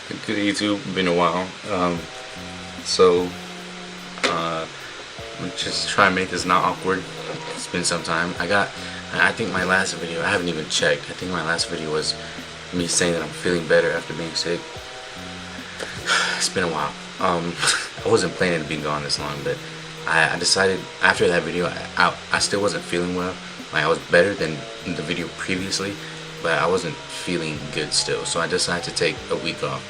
Good YouTube, been a while. So just try and make this not awkward. It's been some time. I think my last video, I haven't even checked. I think my last video was me saying that I'm feeling better after being sick. It's been a while. I wasn't planning to be gone this long, but I decided after that video, I still wasn't feeling well. Like, I was better than the video previously, but I wasn't feeling good still. So I decided to take a week off,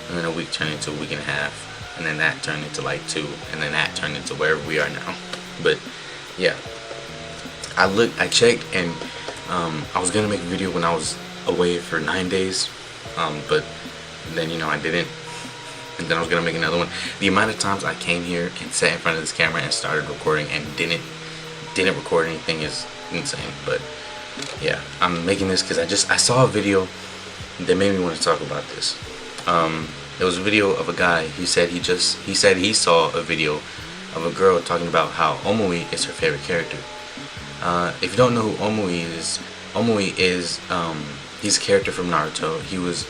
and then a week turned into a week and a half, and then that turned into like 2, and then that turned into wherever we are now. But yeah, I checked, and I was gonna make a video when I was away for 9 days, but then I didn't, and then I was gonna make another one. The amount of times I came here and sat in front of this camera and started recording and didn't record anything is insane. But yeah, I'm making this because I saw a video that made me want to talk about this. It was a video of a guy. He said he saw a video of a girl talking about how Omui is her favorite character. If you don't know who Omui is he's a character from Naruto. He was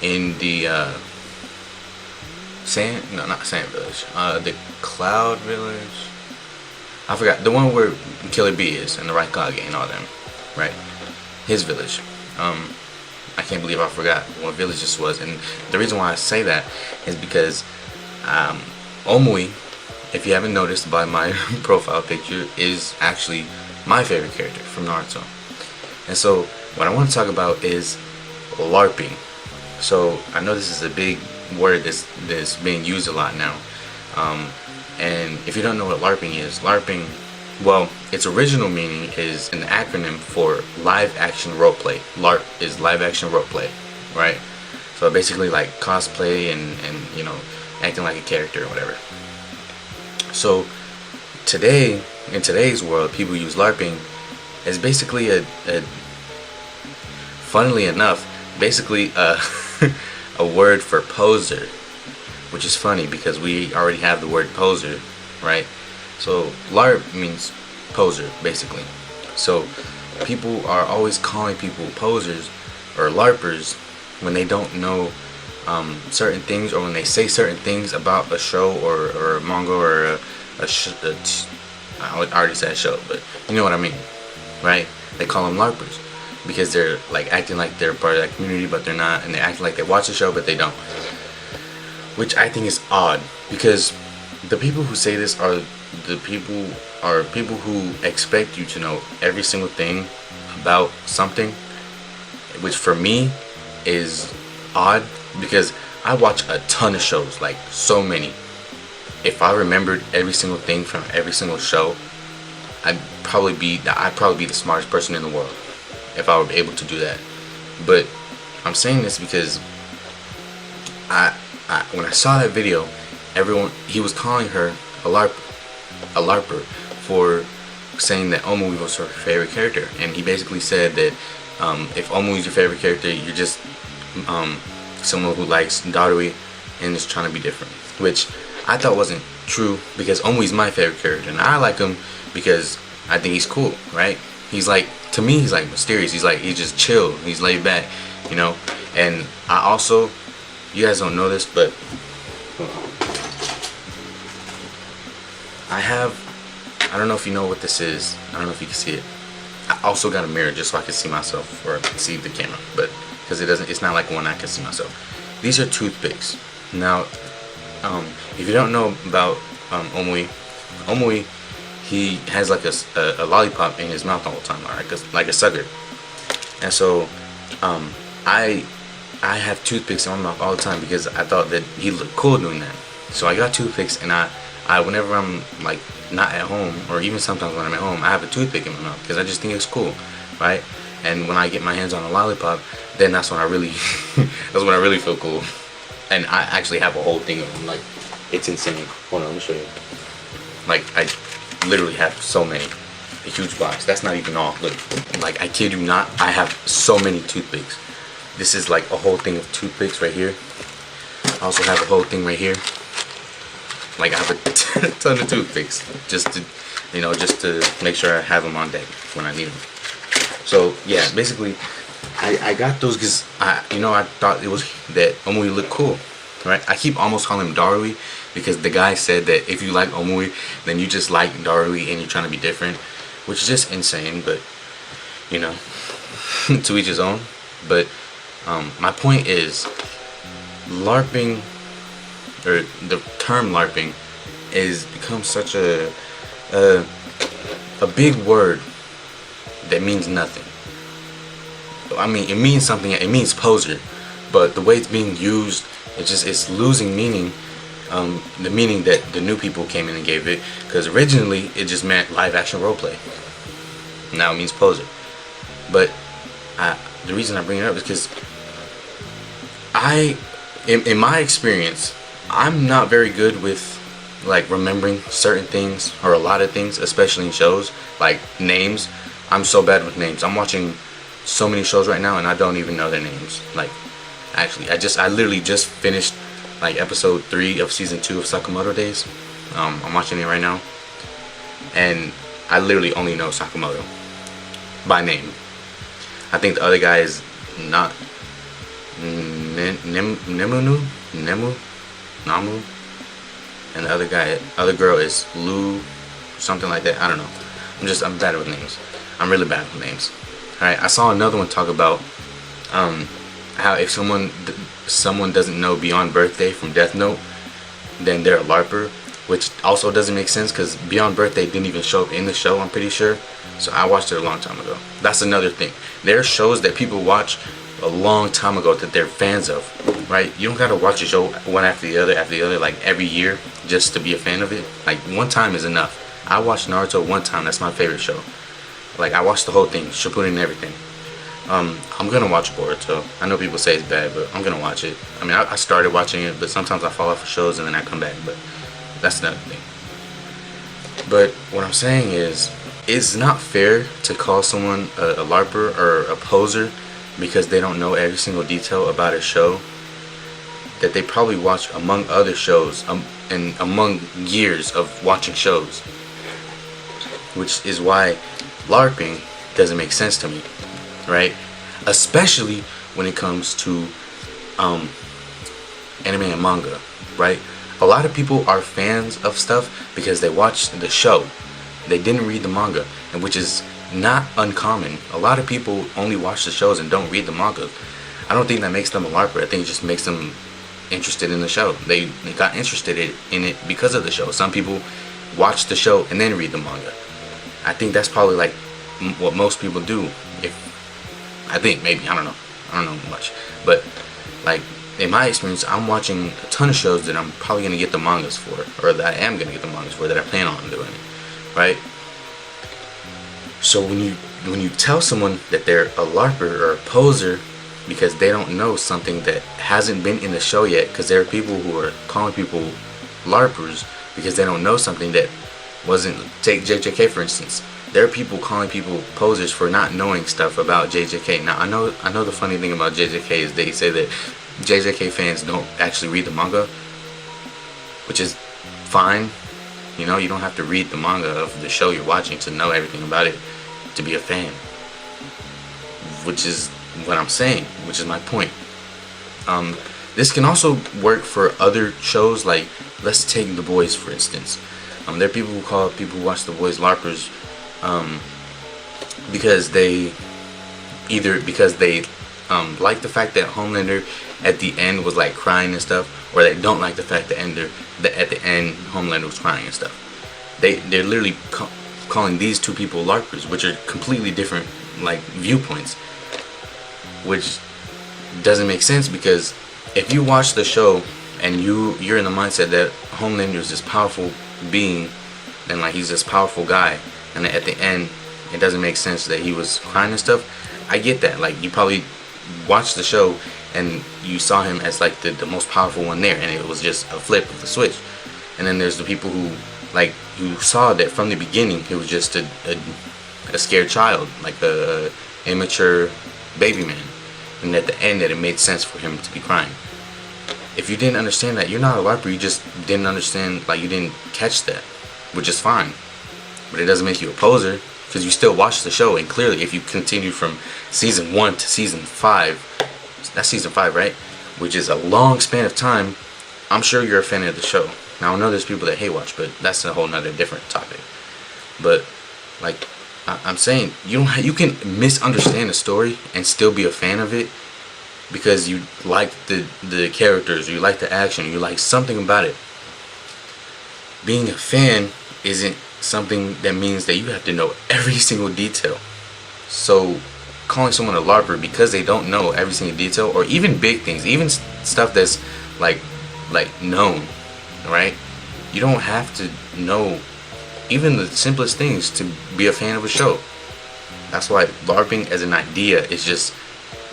in the not Sand Village, the Cloud Village. I forgot, the one where Killer Bee is and the Raikage and all them, right? His village. I can't believe I forgot what village this was, and the reason why I say that is because Omui, if you haven't noticed by my profile picture, is actually my favorite character from Naruto. And so what I want to talk about is LARPing. So I know this is a big word that's being used a lot now. And if you don't know what LARPing is, well, its original meaning is an acronym for live action roleplay. LARP is live action roleplay, right? So basically like cosplay and acting like a character or whatever. So today, in today's world, people use LARPing as basically funnily enough, basically a word for poser. Which is funny because we already have the word poser, right? So LARP means poser, basically. So people are always calling people posers or LARPers when they don't know certain things, or when they say certain things about a show or a manga or I already said show, but you know what I mean, right? They call them LARPers because they're like acting like they're part of that community, but they're not, and they're acting like they watch the show, but they don't. Which I think is odd, because the people who say this are people who expect you to know every single thing about something, which for me is odd, because I watch a ton of shows, like so many. If I remembered every single thing from every single show, I'd probably be the smartest person in the world if I were able to do that. But I'm saying this because when I saw that video, he was calling her a LARPer for saying that Omui was her favorite character, and he basically said that if Omui is your favorite character, you're just someone who likes Darui and is trying to be different, which I thought wasn't true, because Omui's my favorite character, and I like him because I think he's cool, right? He's like, to me, he's like mysterious. He's just chill. He's laid back, And I also, you guys don't know this, but I don't know if you know what this is. I don't know if you can see it. I also got a mirror just so I can see myself, or see the camera, but because it's not like one I can see myself. These are toothpicks. Now, if you don't know about Omui, he has like a lollipop in his mouth all the time, like a sucker. And so, I have toothpicks in my mouth all the time because I thought that he looked cool doing that. So I got toothpicks, and I whenever I'm like not at home, or even sometimes when I'm at home, I have a toothpick in my mouth because I just think it's cool, right? And when I get my hands on a lollipop, then that's when I really feel cool. And I actually have a whole thing of them. Like, it's insane. Hold on, let me show you. Like, I literally have so many. A huge box. That's not even all. Look, like, I kid you not, I have so many toothpicks. This is like a whole thing of toothpicks right here. I also have a whole thing right here. Like, I have a ton of toothpicks just to make sure I have them on deck when I need them. So yeah, basically I got those because I thought it was that Omui looked cool, right? I keep almost calling him Darui because the guy said that if you like Omui, then you just like Darui and you're trying to be different, which is just insane. But you know, to each his own. But my point is, LARPing, or the term LARPing, is become such a big word that means nothing. I mean, it means something. It means poser, but the way it's being used, it's losing meaning. The meaning that the new people came in and gave it, because originally it just meant live action roleplay. Now it means poser. But the reason I bring it up is because in my experience, I'm not very good with like remembering certain things or a lot of things, especially in shows like names. I'm so bad with names. I'm watching so many shows right now and I don't even know their names. Like, actually, I literally just finished like episode 3 of season 2 of Sakamoto Days. I'm watching it right now, and I literally only know Sakamoto by name. I think the other guy is not Namu, and the other girl is Lu, something like that. I don't know. I'm bad with names. I'm really bad with names. Alright, I saw another one talk about how if someone doesn't know Beyond Birthday from Death Note, then they're a LARPer, which also doesn't make sense because Beyond Birthday didn't even show up in the show, I'm pretty sure. So I watched it a long time ago. That's another thing. There are shows that people watch a long time ago that they're fans of, right? You don't gotta watch a show one after the other like every year just to be a fan of it. Like, one time is enough. I watched Naruto one time. That's my favorite show. Like, I watched the whole thing, Shippuden and everything. I'm gonna watch Boruto. I know people say it's bad, but I'm gonna watch it. I mean, I started watching it, but sometimes I fall off of shows and then I come back. But that's another thing. But what I'm saying is, it's not fair to call someone a LARPer or a poser because they don't know every single detail about a show that they probably watch among other shows and among years of watching shows. Which is why LARPing doesn't make sense to me, right? Especially when it comes to anime and manga, right? A lot of people are fans of stuff because they watched the show. They didn't read the manga, and which is not uncommon. A lot of people only watch the shows and don't read the manga. I don't think that makes them a LARPer. I think it just makes them interested in the show. They got interested in it because of the show. Some people watch the show and then read the manga. I think that's probably like what most people do. I think maybe, I don't know much, but like in my experience, I'm watching a ton of shows that I'm probably gonna get the mangas for, or that I am gonna get the mangas for, that I plan on doing it, right? So when you tell someone that they're a LARPer or a poser because they don't know something that hasn't been in the show yet, because there are people who are calling people LARPers because they don't know something that wasn't. Take JJK for instance. There are people calling people posers for not knowing stuff about JJK. Now I know the funny thing about JJK is they say that JJK fans don't actually read the manga, which is fine. You know, you don't have to read the manga of the show you're watching to know everything about it, to be a fan. Which is what I'm saying, which is my point. This can also work for other shows, like let's take The Boys for instance. There are people who call people who watch The Boys LARPers because they like the fact that Homelander at the end was like crying and stuff, or they don't like the fact that at the end Homelander was crying and stuff. They're literally calling these two people LARPers, which are completely different like viewpoints, which doesn't make sense, because if you watch the show and you're in the mindset that Homelander is this powerful being and like he's this powerful guy, and at the end it doesn't make sense that he was crying and stuff, I get that. Like, you probably watched the show and you saw him as like the most powerful one there, and it was just a flip of the switch. And then there's the people who saw that from the beginning he was just a scared child, like a immature baby man, and at the end that it made sense for him to be crying. If you didn't understand that, you're not a LARPer. You just didn't understand, like you didn't catch that, which is fine, but it doesn't make you a poser. because you still watch the show, and clearly if you continue from season 1 to season 5, that's season 5, right? Which is a long span of time. I'm sure you're a fan of the show. Now I know there's people that hate watch, but that's a whole nother different topic. But like I'm saying, you can misunderstand the story and still be a fan of it because you like the characters, you like the action, you like something about it. Being a fan isn't something that means that you have to know every single detail. So calling someone a LARPer because they don't know every single detail, or even big things, even stuff that's like known, right? You don't have to know even the simplest things to be a fan of a show. That's why LARPing as an idea is just,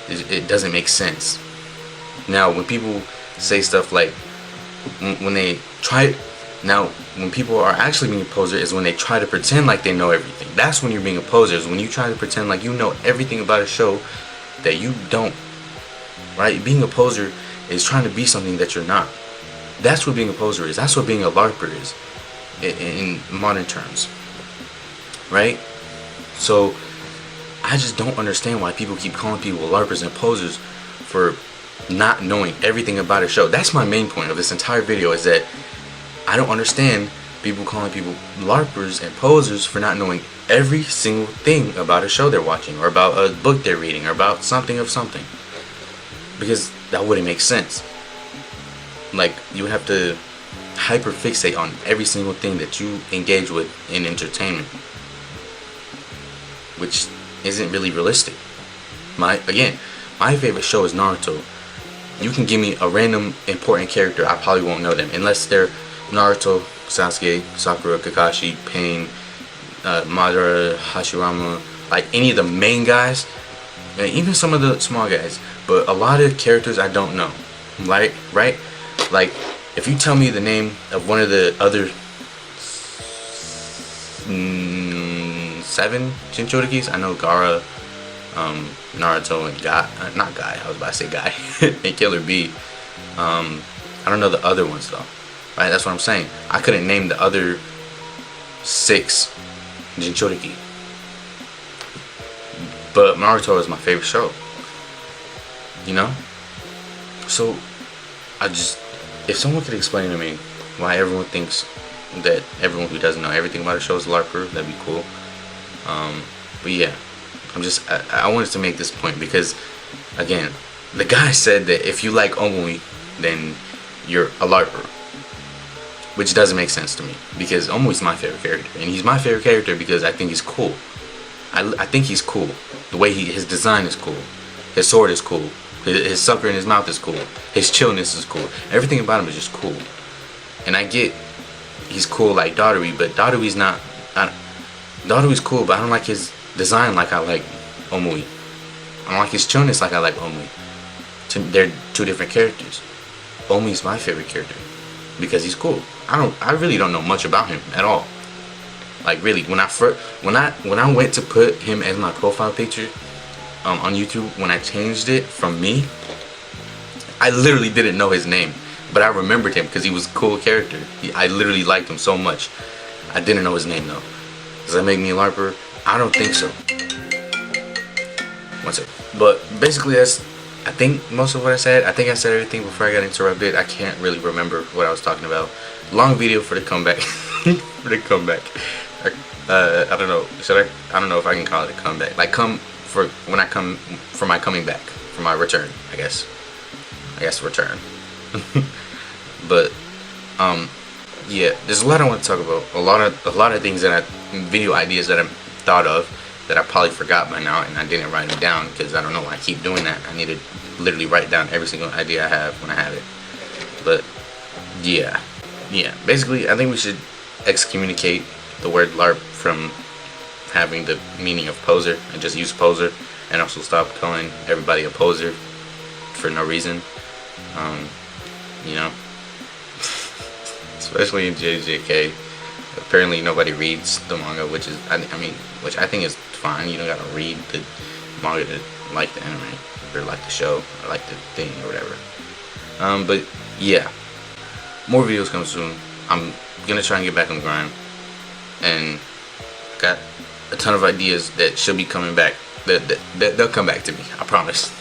it doesn't make sense. Now when people say stuff like, when they try, now when people are actually being a poser is when they try to pretend like they know everything. That's when you're being a poser, is when you try to pretend like you know everything about a show that you don't, right? Being a poser is trying to be something that you're not. That's what being a poser is. That's what being a LARPer is in modern terms, right? So I just don't understand why people keep calling people LARPers and posers for not knowing everything about a show. That's my main point of this entire video, is that I don't understand people calling people LARPers and posers for not knowing every single thing about a show they're watching, or about a book they're reading, or about something of something, because that wouldn't make sense. Like, you have to hyper fixate on every single thing that you engage with in entertainment, which isn't really realistic. My favorite show is Naruto. You can give me a random important character, I probably won't know them unless they're Naruto, Sasuke, Sakura, Kakashi, Pain, Madara, Hashirama, like any of the main guys, and even some of the small guys. But a lot of characters I don't know, right? Like, if you tell me the name of one of the other 7 Jinchurikis, I know Gaara, Naruto, and not Guy, I was about to say Guy, and Killer B. I don't know the other ones though, right? That's what I'm saying. I couldn't name the other 6 Jinchuriki. But Naruto is my favorite show, you know? So, if someone could explain to me why everyone thinks that everyone who doesn't know everything about a show is a LARPer, that'd be cool. But yeah, I wanted to make this point because, again, the guy said that if you like Omui, then you're a LARPer, which doesn't make sense to me, because Omui's my favorite character, and he's my favorite character because I think he's cool. I think he's cool. The way his design is cool. His sword is cool. His sucker in his mouth is cool. His chillness is cool. Everything about him is just cool. And I get he's cool like Darui's, but Darui's not. Darui's cool, but I don't like his design like I like Omui. I don't like his chillness like I like Omui. They're two different characters. Omui's my favorite character because he's cool. I really don't know much about him at all. Like, really, when I went to put him as my profile picture on YouTube, when I changed it from me, I literally didn't know his name, but I remembered him because he was a cool character. I literally liked him so much. I didn't know his name though. Does that make me a LARPer? I don't think so. One sec. But basically, that's, I think, most of what I said. I think I said everything before I got interrupted. I can't really remember what I was talking about. Long video for the comeback. For the comeback. I don't know. I don't know if I can call it a comeback. Like, for my coming back, for my return. I guess return. But yeah, there's a lot I want to talk about. A lot of things video ideas that I thought of that I probably forgot by now, and I didn't write them down because I don't know why I keep doing that. I need to literally write down every single idea I have when I have it. But yeah. Basically, I think we should excommunicate the word LARP from having the meaning of poser and just use poser, and also stop calling everybody a poser for no reason. You know, especially in JJK. Apparently nobody reads the manga, which is which I think is fine. You don't gotta read the manga to like the anime or like the show or like the thing or whatever. But yeah, more videos come soon. I'm gonna try and get back on the grind, and got a ton of ideas that should be coming back. That they'll come back to me. I promise.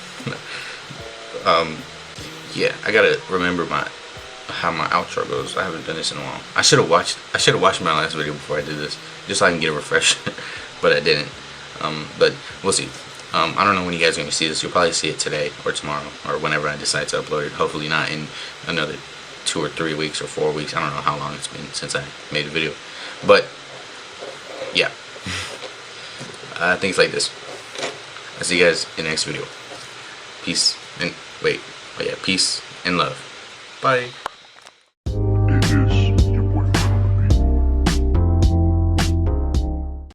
Yeah, I gotta remember how my outro goes. I haven't done this in a while. I should have watched my last video before I did this, just so I can get a refresher. But I didn't. But we'll see. I don't know when you guys are gonna see this. You'll probably see it today or tomorrow or whenever I decide to upload it. Hopefully not in another 2 or 3 weeks or 4 weeks. I don't know how long it's been since I made a video. But yeah, things like this. I'll see you guys in the next video. Peace and peace and love. Bye.